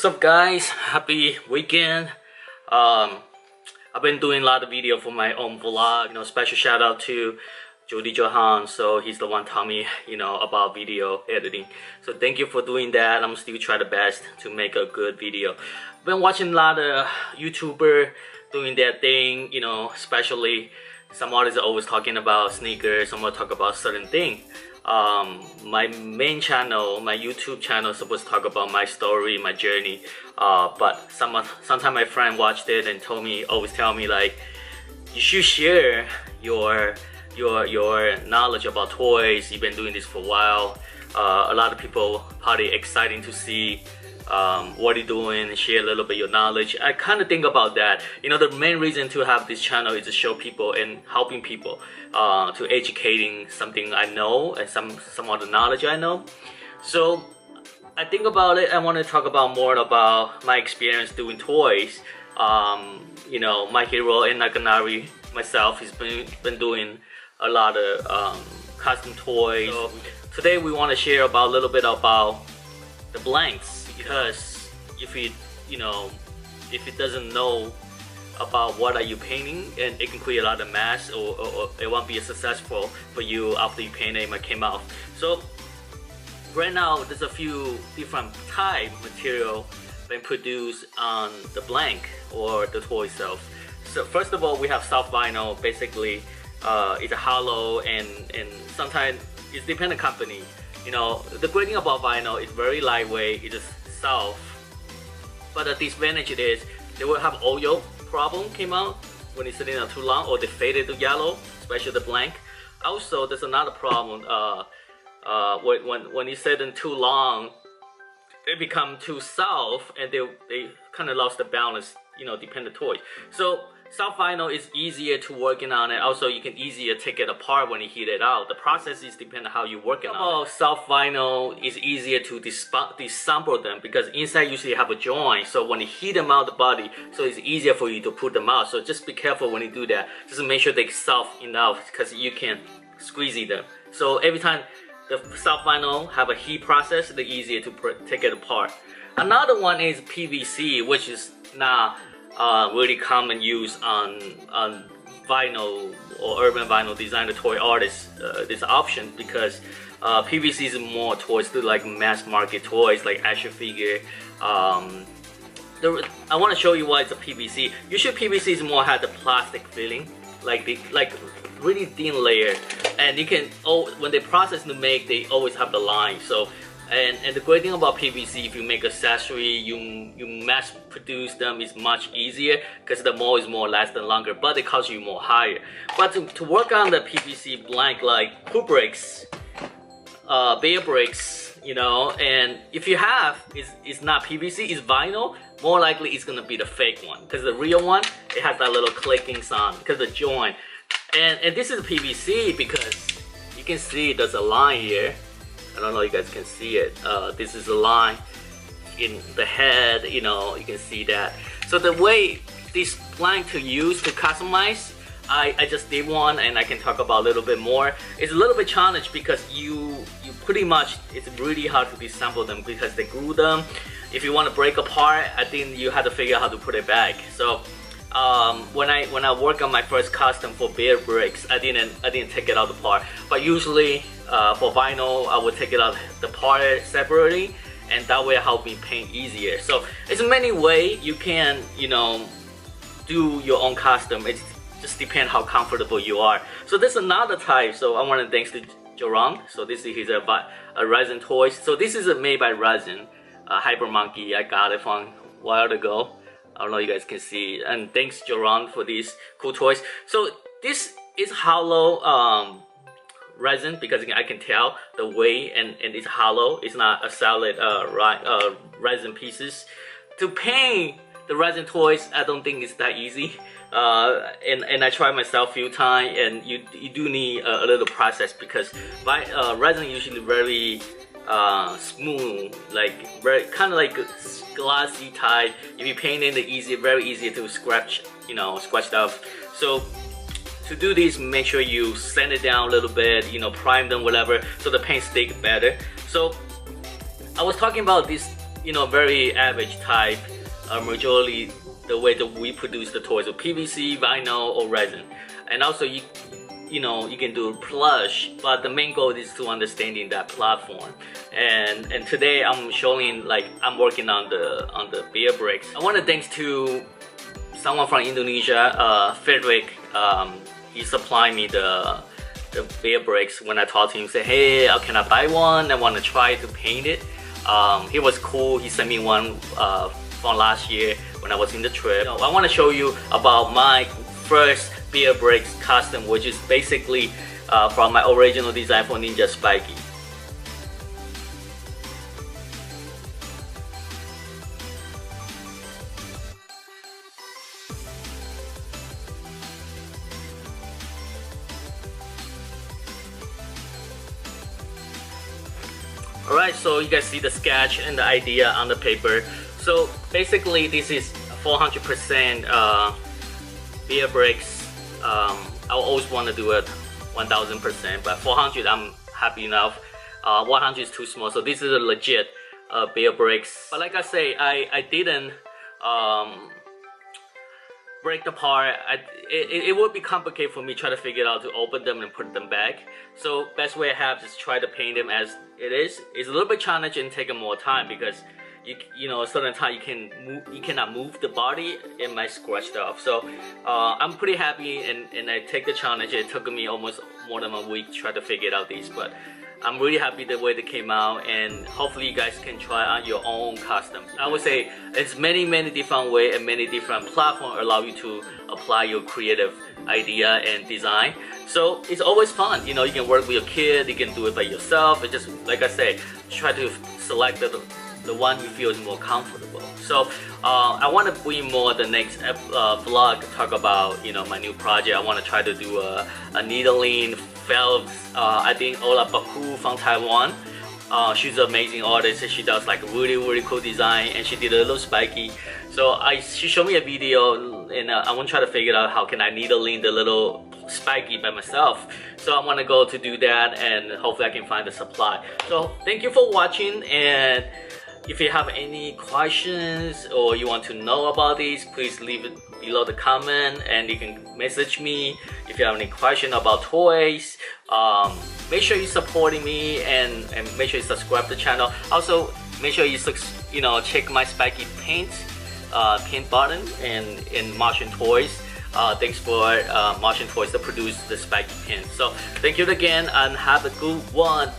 What's up, guys? Happy weekend. I've been doing a lot of video for my own vlog. Special shout out to Jody Johan. So he's the one taught me, about video editing. So thank you for doing that. I'm still trying the best to make a good video. Been watching a lot of YouTuber doing their thing. Especially some artists are always talking about sneakers. Some will talk about certain thing. My main channel, my YouTube channel, is supposed to talk about my story, my journey, but sometimes my friend watched it and always tell me like, you should share your knowledge about toys. You've been doing this for a while. A lot of people probably exciting to see what you're doing and share a little bit your knowledge. I kind of think about that. The main reason to have this channel is to show people and helping people, to educating something I know and some other knowledge I know. So I think about it. I want to talk about more about my experience doing toys. My hero and Nakanari, myself, has been doing a lot of custom toys. So today we want to share about a little bit about the blanks. Because if it doesn't know about what are you painting, and it can create a lot of mess, or it won't be as successful for you after you paint it, it might come out. So right now there's a few different type material being produced on the blank or the toy itself. So first of all, we have soft vinyl. Basically it's a hollow, and sometimes it depends on the company. The great thing about vinyl is very lightweight. It is soft, but the disadvantage is they will have oil problem came out when it's sitting out too long, or they faded to yellow, especially the blank. Also, there's another problem when you sit in too long, they become too soft and they kind of lost the balance, dependent toy. So soft vinyl is easier to working on it. Also, you can easier take it apart when you heat it out. The process is dependent on how you're working on it. Soft vinyl is easier to disassemble them because inside usually have a joint. So when you heat them out the body, so it's easier for you to put them out. So just be careful when you do that. Just make sure they're soft enough because you can squeeze them. So every time the soft vinyl have a heat process, they're easier to take it apart. Another one is PVC, which is now really common use on vinyl or urban vinyl designer toy artists. This option because PVC is more towards the like mass market toys like action figure. I want to show you why it's a PVC. Usually PVC is more had the plastic filling, like really thin layer, and you can when they process to make, they always have the line. So. And the great thing about PVC, if you make accessory, you mass produce them is much easier because the mold is more last and longer, but it costs you more higher. But to work on the PVC blank like Bearbricks, Bearbricks, and if you have it's not PVC, it's vinyl, more likely it's gonna be the fake one because the real one it has that little clicking sound because the joint. And this is PVC because you can see there's a line here. I don't know if you guys can see it. This is a line in the head, you can see that. So the way this blank to use to customize, I just did one and I can talk about a little bit more. It's a little bit challenge because you pretty much, it's really hard to disassemble them because they glue them. If you want to break apart, I think you have to figure out how to put it back. So when I work on my first custom for Bearbricks, I didn't take it out apart. But usually for vinyl, I would take it out the part separately, and that way help me paint easier. So it's many ways you can do your own custom. It just depends how comfortable you are. So there's another type. So I want to thanks to Joran. So this is a Resin toy. So this is made by Resin, Hyper Monkey. I got it from a while ago. I don't know if you guys can see, and thanks Joran for these cool toys. So this is hollow resin because I can tell the weight, and it's hollow. It's not a solid resin pieces. To paint the resin toys, I don't think it's that easy. And I tried myself a few times, and you do need a little process because resin usually very smooth, like very kind of like glossy type. If you paint it, very easy to scratch, scratch stuff. So to do this, make sure you sand it down a little bit, prime them, whatever, so the paint stick better. So I was talking about this very average type. Majority the way that we produce the toys with PVC, vinyl, or resin. And also you can do plush, but the main goal is to understanding that platform. And today I'm showing, like, I'm working on the Bearbricks. I want to thanks to someone from Indonesia, Bearbrick. He supplied me the Bearbricks. When I talked to him, say, hey, how can I buy one? I want to try to paint it. He was cool. He sent me one from last year when I was in the trip. I want to show you about my first Bearbricks custom, which is basically from my original design for Ninja Spiky. Alright, so you guys see the sketch and the idea on the paper. So basically this is 400% Bearbricks. I always want to do it 1000%, but 400 I'm happy enough. 100 is too small, so this is a legit Bearbricks. But like I say, I didn't break the part. It would be complicated for me try to figure out to open them and put them back. So best way I have is try to paint them as it is. It's a little bit challenging and taking more time because a certain time you cannot move the body, it might scratch off. So I'm pretty happy and I take the challenge. It took me almost more than a week to try to figure out these, but I'm really happy the way they came out, and hopefully you guys can try on your own custom. I would say it's many different ways and many different platforms allow you to apply your creative idea and design. So it's always fun. You can work with your kid, you can do it by yourself. It just, like I say, try to select the one you feel is more comfortable. So I want to bring more the next vlog to talk about my new project. I want to try to do a needling valves. I think Ola Baku from Taiwan. She's an amazing artist. She does like really cool design, and she did a little spiky. So she showed me a video, and I want to try to figure out how can I needling the little spiky by myself. So I want to go to do that, and hopefully I can find the supply. So thank you for watching, and if you have any questions or you want to know about these, please leave it below the comment, and you can message me if you have any question about toys. Make sure you're supporting me, and make sure you subscribe to the channel. Also, make sure you check my spiky paint button in Martian Toys. Thanks for Martian Toys to produce the spiky pin. So thank you again, and have a good one.